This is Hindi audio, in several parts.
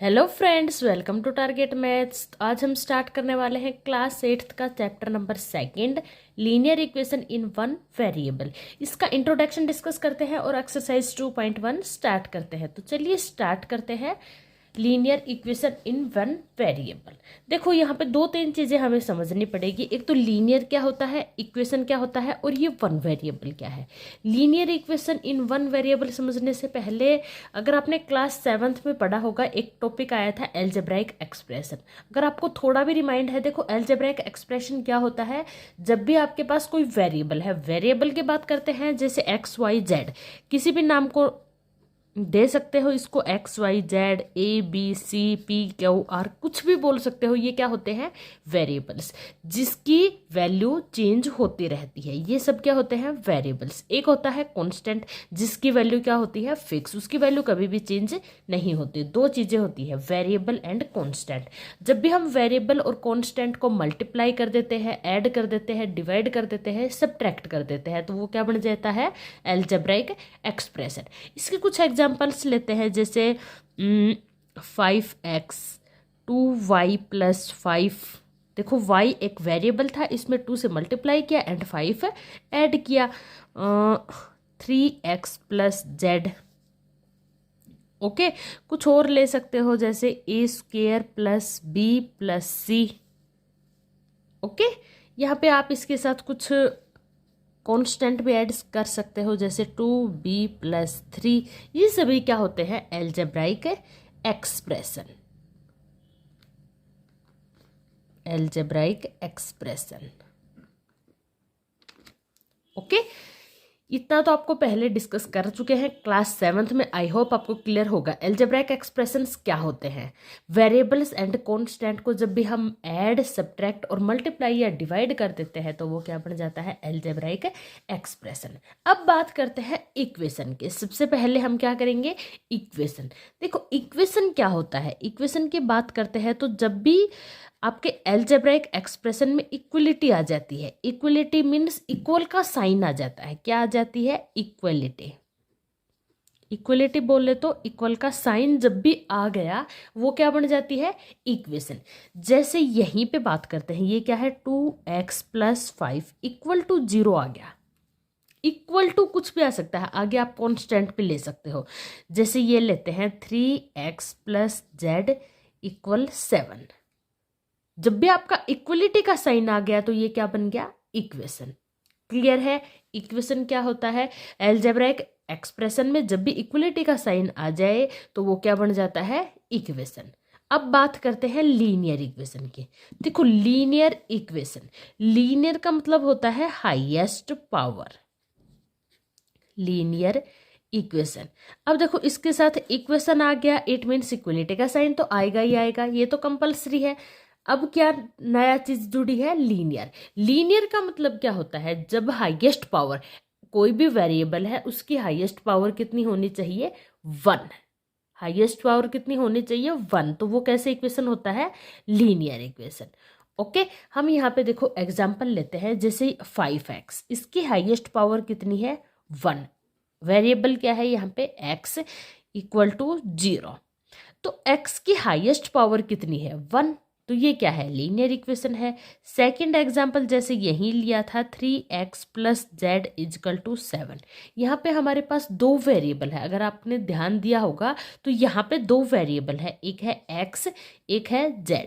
Hello friends, welcome to Target Maths. आज हम स्टार्ट करने वाले हैं क्लास 8th का chapter number 2 linear equation in one variable. इसका इंट्रोडक्शन डिस्कस करते हैं और एक्सरसाइज 2.1 स्टार्ट करते हैं। तो चलिए स्टार्ट करते हैं linear equation in one variable. देखो यहाँ पे दो तीन चीज़ें हमें समझनी पड़ेगी। एक तो लीनियर क्या होता है, इक्वेशन क्या होता है, और ये वन वेरिएबल क्या है। Linear equation in one variable समझने से पहले अगर आपने क्लास 7th में पढ़ा होगा, एक टॉपिक आया था एल्जेब्राइक एक्सप्रेशन। अगर आपको थोड़ा भी रिमाइंड है, देखो एल्जेब्राइक एक्सप्रेशन क्या होता है। जब भी आपके पास कोई वेरिएबल है, वेरिएबल की बात करते हैं जैसे एक्स वाई जेड, किसी भी नाम को दे सकते हो इसको, X Y Z A B C P Q R, कुछ भी बोल सकते हो। ये क्या होते हैं, वेरिएबल्स, जिसकी वैल्यू चेंज होती रहती है। ये सब क्या होते हैं, वेरिएबल्स। एक होता है कांस्टेंट, जिसकी वैल्यू क्या होती है, फिक्स, उसकी वैल्यू कभी भी चेंज नहीं होती। दो चीजें होती है, वेरिएबल एंड कांस्टेंट। जब भी हम वेरिएबल और कांस्टेंट को मल्टीप्लाई कर देते हैं, ऐड कर देते हैं, डिवाइड कर देते हैं, सबट्रैक्ट कर देते हैं, तो वो क्या बन जाता है, एल्जेब्राइक एक्सप्रेशन। इसके कुछ एग्जांपल्स लेते हैं, जैसे 5x 2y+5। देखो y एक वेरिएबल था, इसमें 2 से मल्टीप्लाई किया एंड 5 ऐड किया। 3x+z। ओके, कुछ और ले सकते हो, जैसे a² + b + c। ओके, यहाँ पे आप इसके साथ कुछ कांस्टेंट भी ऐड कर सकते हो, जैसे 2b + 3। ये सभी क्या होते हैं, algebraic expression. Algebraic expression. Okay, इतना तो आपको पहले डिस्कस कर चुके हैं क्लास 7th में। आई होप आपको क्लियर होगा एल्जेब्राइक एक्सप्रेशंस क्या होते हैं। वेरिएबल्स एंड कांस्टेंट को जब भी हम ऐड, सब्ट्रैक्ट और मल्टीप्लाई या डिवाइड कर देते हैं तो वो क्या बन जाता है, एल्जेब्राइक एक्सप्रेशन। अब बात करते हैं इक्वेशन के। सबसे पहले हम क्या करेंगे, इक्वेशन। देखो इक्वेशन क्या होता है, इक्वेशन की बात करते हैं तो जब भी आपके एल्जेब्राइक एक्सप्रेशन में इक्वलिटी आ जाती है, इक्वलिटी मीन्स इक्वल का साइन आ जाता है। क्या आ जाती है, इक्वलिटी। इक्वलिटी बोले तो इक्वल का साइन जब भी आ गया वो क्या बन जाती है, इक्वेशन। जैसे यहीं पे बात करते हैं, ये क्या है, 2x+5 = 0 आ गया। इक्वल टू कुछ भी आ सकता है, आगे आप कांस्टेंट भी ले सकते हो। जैसे ये लेते हैं 3x+z = 7। जब भी आपका इक्वलिटी का साइन आ गया तो ये क्या बन गया, इक्वेशन। क्लियर है, इक्वेशन क्या होता है, एल्जेब्राइक एक्सप्रेशन में जब भी इक्वलिटी का साइन आ जाए तो वो क्या बन जाता है, इक्वेशन। अब बात करते हैं लीनियर इक्वेशन की। देखो लीनियर इक्वेशन, लीनियर का मतलब होता है हाईएस्ट पावर। Linear equation. अब देखो इसके साथ इक्वेशन आ गया, इट मीन्स इक्वलिटी का साइन तो आएगा ही आएगा, ये तो कंपलसरी है। अब क्या नया चीज जुड़ी है, लीनियर। लीनियर का मतलब क्या होता है, जब हाईएस्ट पावर, कोई भी वेरिएबल है उसकी हाईएस्ट पावर कितनी होनी चाहिए, 1। हाईएस्ट पावर कितनी होनी चाहिए, 1। तो वो कैसे इक्वेशन होता है, लीनियर इक्वेशन। ओके, हम यहाँ पे देखो एग्जाम्पल लेते हैं, जैसे 5x, इसकी हाईएस्ट पावर कितनी है, 1। वेरिएबल क्या है यहाँ पे, x = 0। तो x की हाईएस्ट पावर कितनी है, 1। तो ये क्या है, लीनियर इक्वेशन है। सेकंड एग्जांपल जैसे यही लिया था, 3x+z = 7। यहाँ पे हमारे पास दो वेरिएबल है, अगर आपने ध्यान दिया होगा तो यहाँ पे दो वेरिएबल है, एक है x, एक है z।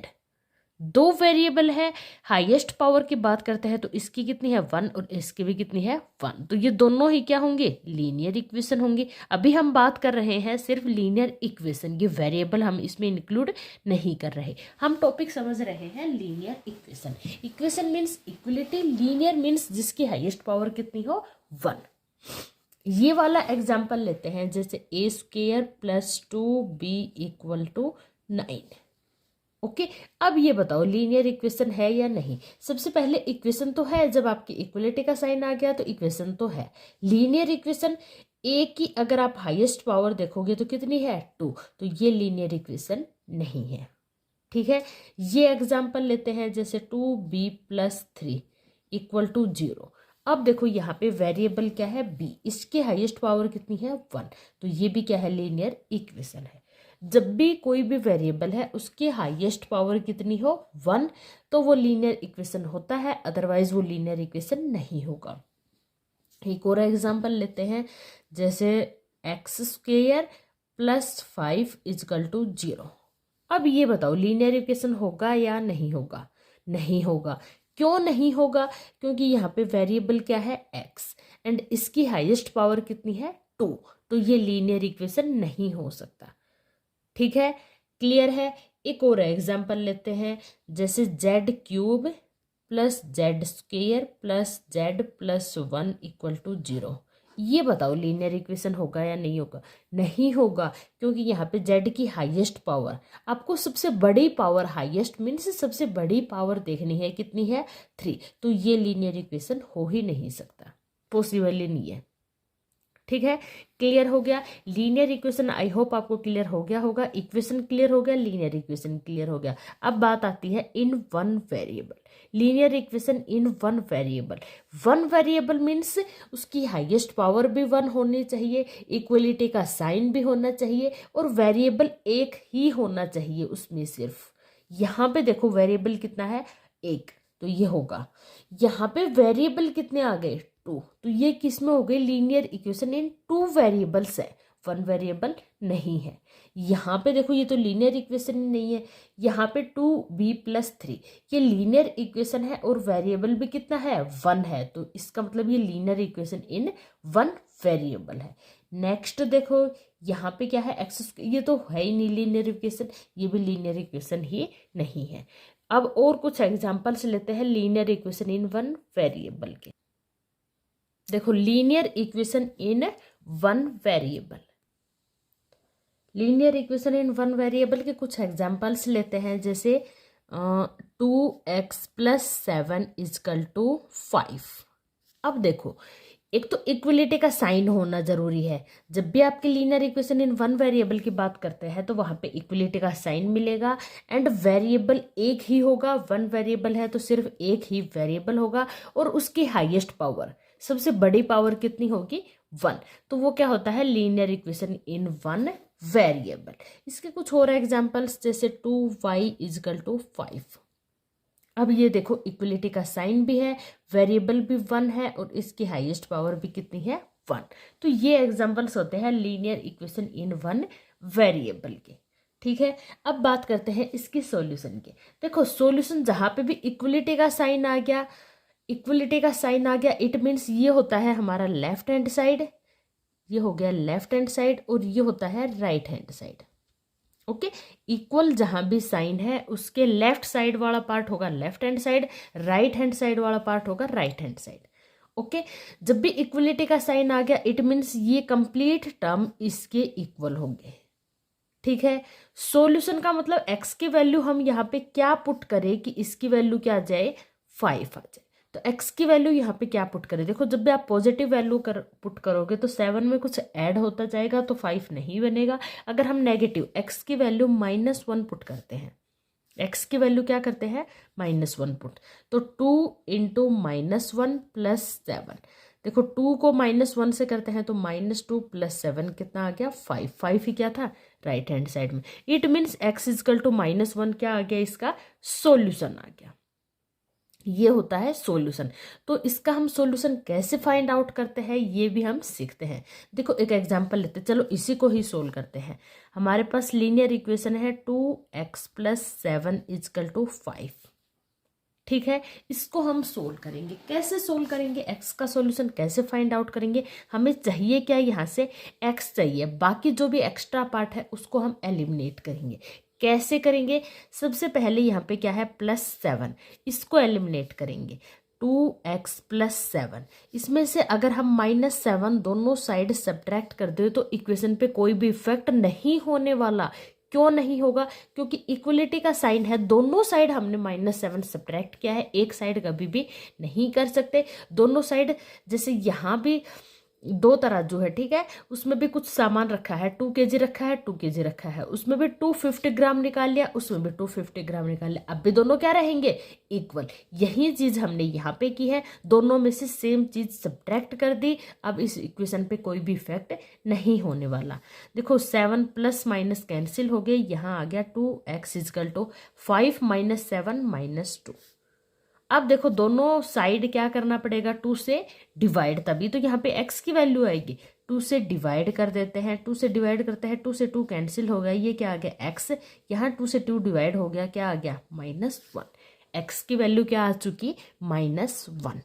दो वेरिएबल है, हाईएस्ट पावर की बात करते हैं तो इसकी कितनी है, 1, और इसकी भी कितनी है, 1। तो ये दोनों ही क्या होंगे, लीनियर इक्वेशन होंगे। अभी हम बात कर रहे हैं सिर्फ लीनियर इक्वेशन, ये वेरिएबल हम इसमें इंक्लूड नहीं कर रहे। हम टॉपिक समझ रहे हैं linear equation. Equation means equality, linear means जिसकी हाईएस्ट पावर कितनी हो, 1। ये वाला एग्जाम्पल लेते हैं, जैसे a² + 2b = 9। ओके, अब ये बताओ लीनियर इक्वेशन है या नहीं। सबसे पहले इक्वेशन तो है, जब आपकी इक्वलिटी का साइन आ गया तो इक्वेशन तो है। लीनियर इक्वेशन, ए की अगर आप हाईएस्ट पावर देखोगे तो कितनी है, 2। तो ये लीनियर इक्वेशन नहीं है। ठीक है, ये एग्जांपल लेते हैं, जैसे 2b + 3 = 0। अब देखो यहाँ पे वेरिएबल क्या है, b, इसकी हाईएस्ट पावर कितनी है, 1। तो ये भी क्या है, लीनियर इक्वेशन है। जब भी कोई भी वेरिएबल है उसकी हाईएस्ट पावर कितनी हो 1, तो वो लीनियर इक्वेशन होता है, अदरवाइज वो लीनियर इक्वेशन नहीं होगा। एक और एग्जांपल लेते हैं, जैसे x² + 5 = 0। अब ये बताओ लीनियर इक्वेशन होगा या नहीं होगा? नहीं होगा। क्यों नहीं होगा? क्योंकि यहाँ पे वेरिएबल क्या है x, एंड इसकी हाईएस्ट पावर कितनी है 2, तो ये लीनियर इक्वेशन नहीं हो सकता। ठीक है, क्लियर है। एक और एग्जांपल लेते हैं, जैसे z³ + z² + z + 1 = 0। ये बताओ लीनियर इक्वेशन होगा या नहीं होगा? नहीं होगा, क्योंकि यहाँ पे z की हाईएस्ट पावर, आपको सबसे बड़ी पावर, हाईएस्ट मीन्स सबसे बड़ी पावर देखनी है, कितनी है 3, तो ये लीनियर इक्वेशन हो ही नहीं सकता, पॉसिबल ही नहीं है। ठीक है, क्लियर हो गया लीनियर इक्वेशन। आई होप आपको क्लियर हो गया होगा, इक्वेशन क्लियर हो गया, लीनियर इक्वेशन क्लियर हो गया। अब बात आती है इन one variable, linear equation in one variable. One variable means उसकी हाईएस्ट पावर भी 1 होनी चाहिए, इक्वलिटी का साइन भी होना चाहिए, और वेरिएबल एक ही होना चाहिए उसमें सिर्फ। यहाँ पे देखो वेरिएबल कितना है 1, तो ये होगा। यहाँ पे वेरिएबल कितने आ गए 2, तो ये किस में हो गई लीनियर इक्वेशन इन 2 वेरिएबल्स है, 1 वेरिएबल नहीं है। यहाँ पे देखो ये तो लीनियर इक्वेशन ही नहीं है। यहाँ पे 2b + 3 ये लीनियर इक्वेशन है, और वेरिएबल भी कितना है 1 है, तो इसका मतलब ये लीनियर इक्वेशन इन 1 वेरिएबल है। नेक्स्ट देखो यहाँ पे क्या है x², ये तो है ही नहीं लीनियर इक्वेशन, ये भी लीनियर इक्वेशन ही नहीं है। अब और कुछ एग्जांपल्स लेते हैं लीनियर इक्वेशन इन 1 वेरिएबल के। देखो लीनियर इक्वेशन इन 1 वेरिएबल, लीनियर इक्वेशन इन 1 वेरिएबल के कुछ एग्जांपल्स लेते हैं, जैसे 2x + 7 = 5। अब देखो एक तो इक्वलिटी का साइन होना जरूरी है। जब भी आपके लीनियर इक्वेशन इन 1 वेरिएबल की बात करते हैं तो वहां पे इक्वलिटी का साइन मिलेगा, एंड वेरिएबल एक ही होगा। 1 वेरिएबल है तो सिर्फ एक ही वेरिएबल होगा, और उसकी हाईएस्ट पावर, सबसे बड़ी पावर कितनी होगी 1, तो वो क्या होता है लीनियर इक्वेशन इन 1 वेरिएबल। इसके कुछ और एग्जांपल्स, जैसे 2y = 5। अब ये देखो इक्वलिटी का साइन भी है, वेरिएबल भी 1 है, और इसकी हाईएस्ट पावर भी कितनी है 1। तो ये एग्जांपल्स होते हैं लीनियर इक्वेशन इन 1 वेरिएबल के। ठीक है, अब बात करते हैं इसकी सॉल्यूशन की। देखो सॉल्यूशन जहां पे भी इक्वलिटी का साइन आ गया, इक्वलिटी का साइन आ गया, इट मीन्स ये होता है हमारा लेफ्ट हैंड साइड, ये हो गया लेफ्ट हैंड साइड, और ये होता है right hand side. Okay, equal जहां भी साइन है उसके लेफ्ट साइड वाला पार्ट होगा left hand side, right hand side वाला पार्ट होगा राइट हैंड साइड। ओके, जब भी इक्वलिटी का साइन आ गया इट मीन्स ये कंप्लीट टर्म इसके इक्वल होंगे। ठीक है, सॉल्यूशन का मतलब x की वैल्यू हम यहाँ पे क्या पुट करें कि इसकी वैल्यू क्या आ जाए 5 आ जाए, तो x की वैल्यू यहाँ पे क्या पुट करें। देखो जब भी आप पॉजिटिव वैल्यू पुट करोगे तो 7 में कुछ ऐड होता जाएगा तो 5 नहीं बनेगा। अगर हम नेगेटिव x की वैल्यू -1 पुट करते हैं, x की वैल्यू क्या करते हैं -1 पुट, तो 2 × -1 + 7। देखो 2 को -1 से करते हैं तो -2 + 7 कितना आ गया 5, 5 ही क्या था राइट हैंड साइड में। इट मीन्स x = -1 क्या आ गया, इसका सॉल्यूशन आ गया। ये होता है सॉल्यूशन। तो इसका हम सॉल्यूशन कैसे फाइंड आउट करते हैं ये भी हम सीखते हैं। देखो एक एग्जांपल लेते हैं, चलो इसी को ही सोल्व करते हैं। हमारे पास लीनियर इक्वेशन है 2x + 7 = 5। ठीक है, इसको हम सोल्व करेंगे। कैसे सोल्व करेंगे, x का सॉल्यूशन कैसे फाइंड आउट करेंगे। हमें चाहिए क्या, यहाँ से x चाहिए, बाकी जो भी एक्स्ट्रा पार्ट है उसको हम एलिमिनेट करेंगे। कैसे करेंगे, सबसे पहले यहाँ पे क्या है +7, इसको एलिमिनेट करेंगे। 2x + 7, इसमें से अगर हम -7 दोनों साइड सब्ट्रैक्ट कर दे तो इक्वेशन पे कोई भी इफेक्ट नहीं होने वाला। क्यों नहीं होगा, क्योंकि इक्वलिटी का साइन है, दोनों साइड हमने -7 सब्ट्रैक्ट किया है, एक साइड कभी भी नहीं कर सकते। दोनों साइड, जैसे यहाँ भी दो तराजू है, ठीक है, उसमें भी कुछ सामान रखा है, 2 kg रखा है, 2 kg रखा है, उसमें भी 250 ग्राम निकाल लिया, उसमें भी 250 ग्राम निकाल लिया। अब भी दोनों क्या रहेंगे, इक्वल। यही चीज हमने यहाँ पे की है, दोनों में से सेम चीज सब्ट्रैक्ट कर दी। अब इस इक्वेशन पे कोई भी इफेक्ट नहीं होने वाला। देखो 7 प्लस माइनस कैंसिल हो गए, यहाँ आ गया 2x is equal to 5 minus 7 minus 2। अब देखो दोनों साइड क्या करना पड़ेगा, 2 से डिवाइड, तभी तो यहाँ पे x की वैल्यू आएगी। 2 से डिवाइड कर देते हैं, 2 से डिवाइड करते हैं, 2 से 2 कैंसिल हो गया, ये क्या आ गया x, यहाँ 2 से 2 डिवाइड हो गया, क्या आ गया -1। x की वैल्यू क्या आ चुकी, -1।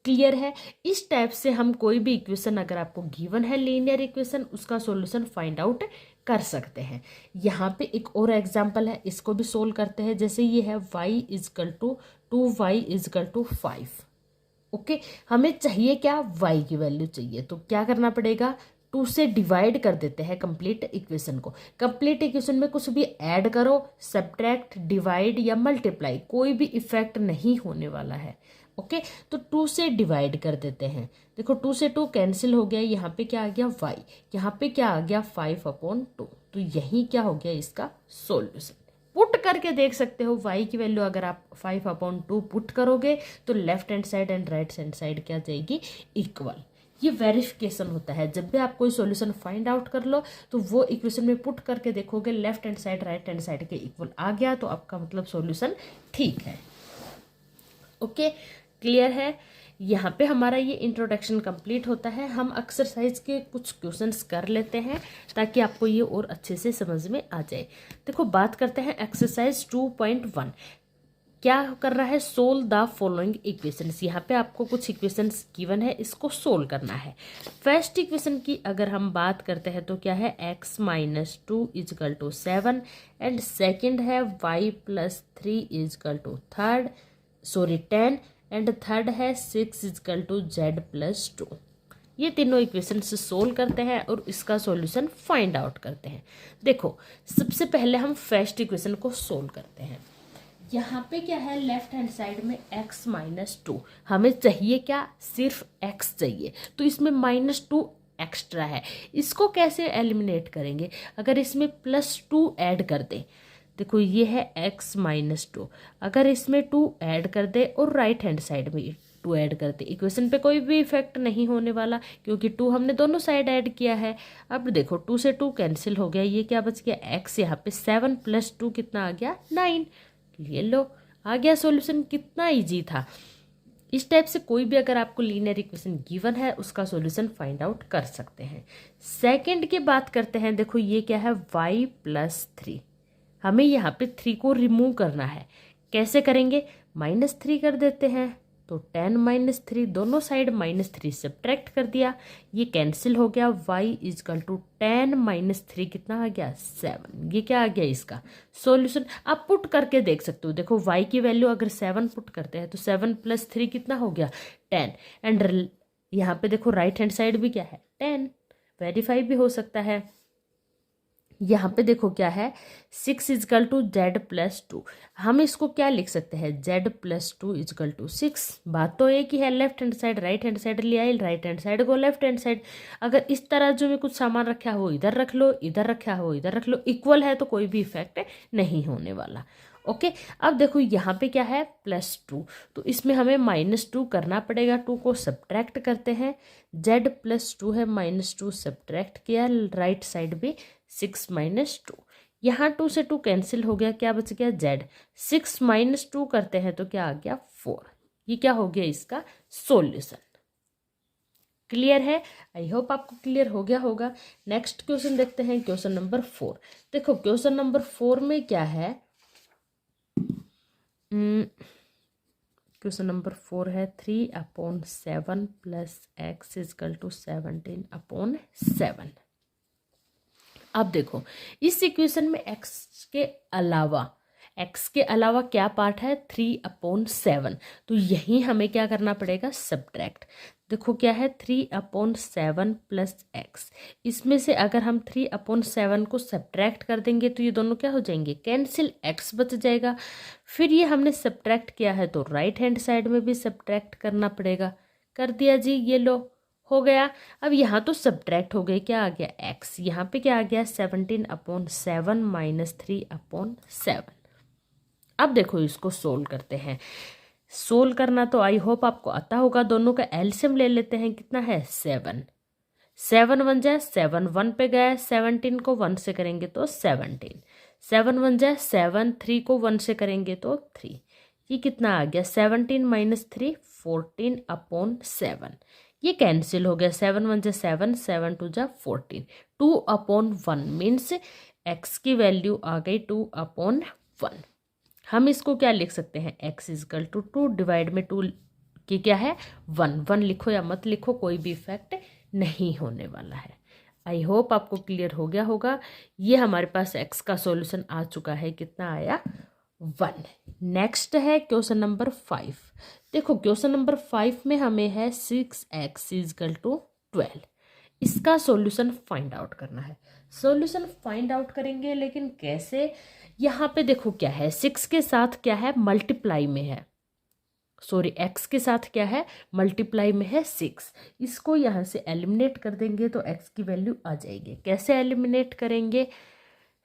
क्लियर है। इस टाइप से हम कोई भी इक्वेशन अगर आपको गिवन है लीनियर इक्वेशन, उसका सॉल्यूशन फाइंड आउट कर सकते हैं। यहाँ पे एक और एग्जांपल है, इसको भी सोल्व करते हैं। जैसे ये है y equal to 2y equal to 5। Okay, हमें चाहिए क्या, y की वैल्यू चाहिए, तो क्या करना पड़ेगा, 2 से डिवाइड कर देते हैं कंप्लीट इक्वेशन को। कंप्लीट इक्वेशन में कुछ भी ऐड करो, सब्ट्रैक्ट, डिवाइड या मल्टीप्लाई, कोई भी इफेक्ट नहीं होने वाला है। ओके, तो 2 से डिवाइड कर देते हैं। देखो 2 से 2 कैंसिल हो गया, यहाँ पे क्या आ गया y, यहाँ पे क्या आ गया 5/2। तो यही क्या हो गया इसका सॉल्यूशन। पुट करके देख सकते हो, y की वैल्यू अगर आप 5/2 पुट करोगे तो left hand side and right hand side क्या जाएगी, इक्वल। ये वेरिफिकेशन होता है, जब भी आप कोई सॉल्यूशन फाइंड आउट कर लो तो वो इक्वेशन में पुट करके देखोगे, left hand side right hand side के इक्वल आ गया तो आपका मतलब सॉल्यूशन ठीक है। ओके, क्लियर है। यहाँ पे हमारा ये इंट्रोडक्शन कंप्लीट होता है। हम एक्सरसाइज के कुछ क्वेश्चंस कर लेते हैं ताकि आपको ये और अच्छे से समझ में आ जाए। देखो बात करते हैं एक्सरसाइज 2.1। क्या कर रहा है, सोल्व द फॉलोइंग इक्वेशंस। यहाँ पे आपको कुछ इक्वेशंस गिवन है, इसको सोल्व करना है। फर्स्ट इक्वेशन की अगर हम बात करते हैं तो क्या है, x minus 2 equal to 7 and second है y plus 3 equal to 10 and third है 6 इजकल टू z प्लस 2। ये तीनों इक्वेशन से सोल्व करते हैं और इसका सॉल्यूशन फाइंड आउट करते हैं। देखो सबसे पहले हम फर्स्ट इक्वेशन को सोल्व करते हैं। यहाँ पे क्या है, लेफ्ट हैंड साइड में x माइनस 2, हमें चाहिए क्या, सिर्फ x चाहिए, तो इसमें -2 एक्स्ट्रा है। इसको कैसे एलिमिनेट करेंगे, अगर इसमें +2 ऐड कर दें। देखो ये है x माइनस 2, अगर इसमें 2 ऐड कर दे और राइट हैंड साइड में 2 ऐड कर दे, इक्वेशन पे कोई भी इफेक्ट नहीं होने वाला क्योंकि 2 हमने दोनों साइड ऐड किया है। अब देखो 2 से 2 कैंसिल हो गया, ये क्या बच गया x, यहाँ पे 7 + 2 कितना आ गया 9। ये लो आ गया सॉल्यूशन, कितना इजी था। इस टाइप से कोई भी अगर आपको लीनियर इक्वेशन गिवन है उसका सॉल्यूशन फाइंड आउट कर सकते हैं। सेकंड की बात करते हैं। देखो ये क्या है, y प्लस 3, हमें यहाँ पे 3 को रिमूव करना है। कैसे करेंगे, -3 कर देते हैं, तो 10 - 3, दोनों साइड -3 सब्ट्रैक्ट कर दिया, ये कैंसिल हो गया। y इजकल टू 10 - 3 कितना आ गया 7। ये क्या आ गया इसका सॉल्यूशन। आप पुट करके देख सकते हो। देखो y की वैल्यू अगर 7 पुट करते हैं तो 7 + 3 कितना हो गया 10 एंड यहाँ पे देखो राइट हैंड साइड भी क्या है 10, वेरीफाई भी हो सकता है। यहाँ पे देखो क्या है, 6 इजकल टू z प्लस 2, हम इसको क्या लिख सकते हैं, z प्लस 2 इजकल टू 6। बात तो एक ही है, left hand side right hand side ले आई, राइट हैंड साइड को लेफ्ट हैंड साइड। अगर इस तरह जो में कुछ सामान रखा हो इधर रख लो, इधर रखा हो इधर रख लो, इक्वल है तो कोई भी इफेक्ट नहीं होने वाला। ओके, अब देखो यहाँ पे क्या है +2, तो इसमें हमें -2 करना पड़ेगा। 2 को सब्ट्रैक्ट करते हैं, z प्लस 2 है, -2 सब्ट्रैक्ट किया, राइट साइड भी 6 - 2, यहाँ 2 से 2 कैंसिल हो गया, क्या बच गया z। 6 - 2 करते हैं तो क्या आ गया 4। ये क्या हो गया इसका सॉल्यूशन। क्लियर है, आई होप आपको क्लियर हो गया होगा। नेक्स्ट क्वेश्चन देखते हैं, क्वेश्चन नंबर 4। देखो क्वेश्चन नंबर 4 में क्या है, क्वेश्चन नंबर 4 है 3/7 प्लस x इजकल टू 17/7। अब देखो इस इक्वेशन में x के अलावा क्या पार्ट है 3/7, तो यही हमें क्या करना पड़ेगा सब्ट्रैक्ट। देखो क्या है 3/7 प्लस x, इसमें से अगर हम 3/7 को सब्ट्रैक्ट कर देंगे तो ये दोनों क्या हो जाएंगे कैंसिल, x बच जाएगा। फिर ये हमने सब्ट्रैक्ट किया है तो राइट हैंड साइड में भी सब्ट्रैक्ट करना पड़ेगा, कर दिया जी। ये लो हो गया। अब यहाँ तो सब्ट्रैक्ट हो गए, क्या आ गया x, यहाँ पे क्या आ गया 17/7 माइनस 3/7। अब देखो इसको सोल्व करते हैं। सोल्व करना तो आई होप आपको आता होगा। दोनों का एलसीएम ले लेते हैं, कितना है 7, 7 1 जा 7, 1 पे गया, 17 को 1 से करेंगे तो 17, 7 1 जा 7, 3 को 1 से करेंगे तो 3, ये कितना आ गया 17 माइनस 3 14/7। ये कैंसिल हो गया, 7 1 जा 7, 7 2 जा 14, 2/1 मीन्स x की वैल्यू आ गई 2/1। हम इसको क्या लिख सकते हैं, x इजकल टू 2 डिवाइड में 2 की क्या है 1, 1 लिखो या मत लिखो कोई भी इफेक्ट नहीं होने वाला है। आई होप आपको क्लियर हो गया होगा। ये हमारे पास x का सॉल्यूशन आ चुका है, कितना आया 1। नेक्स्ट है क्वेश्चन नंबर 5। देखो क्वेश्चन नंबर 5 में हमें है 6x इजकल टू 12। इसका सॉल्यूशन फाइंड आउट करना है। सॉल्यूशन फाइंड आउट करेंगे लेकिन कैसे, यहाँ पे देखो क्या है 6 के साथ क्या है मल्टीप्लाई में है, सॉरी x के साथ क्या है मल्टीप्लाई में है 6। इसको यहाँ से एलिमिनेट कर देंगे तो x की वैल्यू आ जाएगी। कैसे एलिमिनेट करेंगे,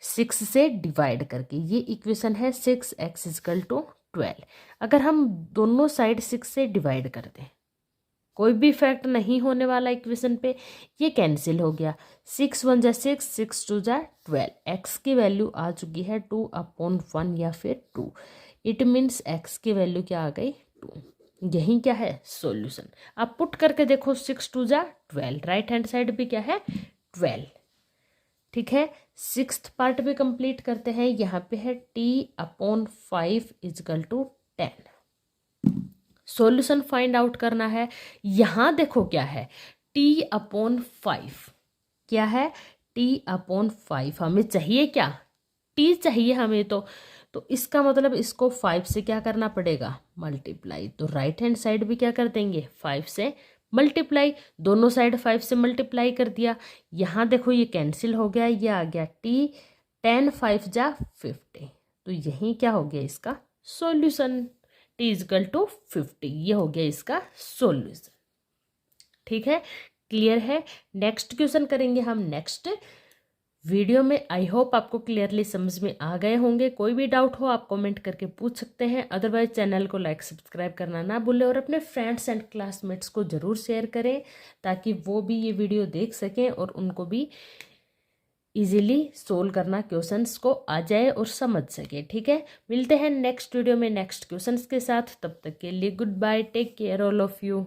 6 से डिवाइड करके। ये इक्वेशन है 6x इजकल टू 12। अगर हम दोनों साइड 6 से डिवाइड कर दें, कोई भी इफेक्ट नहीं होने वाला इक्वेशन पे, ये कैंसिल हो गया। 6 1 जा 6, 6 2 जा 12। x की वैल्यू आ चुकी है 2/1 या फिर 2। इट मीन्स x की वैल्यू क्या आ गई 2। यही क्या है सॉल्यूशन। आप पुट करके देखो 6 2 जा 12, राइट हैंड साइड भी क्या है 12। ठीक है, 6th पार्ट भी कंप्लीट करते हैं। यहाँ पे है t/5 equal to 10। Solution find out करना है। यहाँ देखो क्या है t/5, क्या है t/5। हमें चाहिए क्या, t चाहिए हमें तो इसका मतलब इसको 5 से क्या करना पड़ेगा मल्टीप्लाई। तो राइट हैंड साइड भी क्या कर देंगे 5 से मल्टीप्लाई, दोनों साइड 5 से मल्टीप्लाई कर दिया। यहाँ देखो ये कैंसिल हो गया, ये आ गया t, 10 5 जा 50। तो यही क्या हो गया इसका सॉल्यूशन, t इजकल टू 50। ये हो गया इसका सॉल्यूशन। ठीक है, क्लियर है। नेक्स्ट क्वेश्चन करेंगे हम नेक्स्ट वीडियो में। आई होप आपको क्लियरली समझ में आ गए होंगे। कोई भी डाउट हो आप कमेंट करके पूछ सकते हैं। अदरवाइज चैनल को लाइक सब्सक्राइब करना ना भूलें और अपने फ्रेंड्स एंड क्लासमेट्स को ज़रूर शेयर करें ताकि वो भी ये वीडियो देख सकें और उनको भी इजीली सोल्व करना क्वेश्चंस को आ जाए और समझ सके। ठीक है, मिलते हैं नेक्स्ट वीडियो में नेक्स्ट क्वेश्चंस के साथ। तब तक के लिए good bye, take care all of you.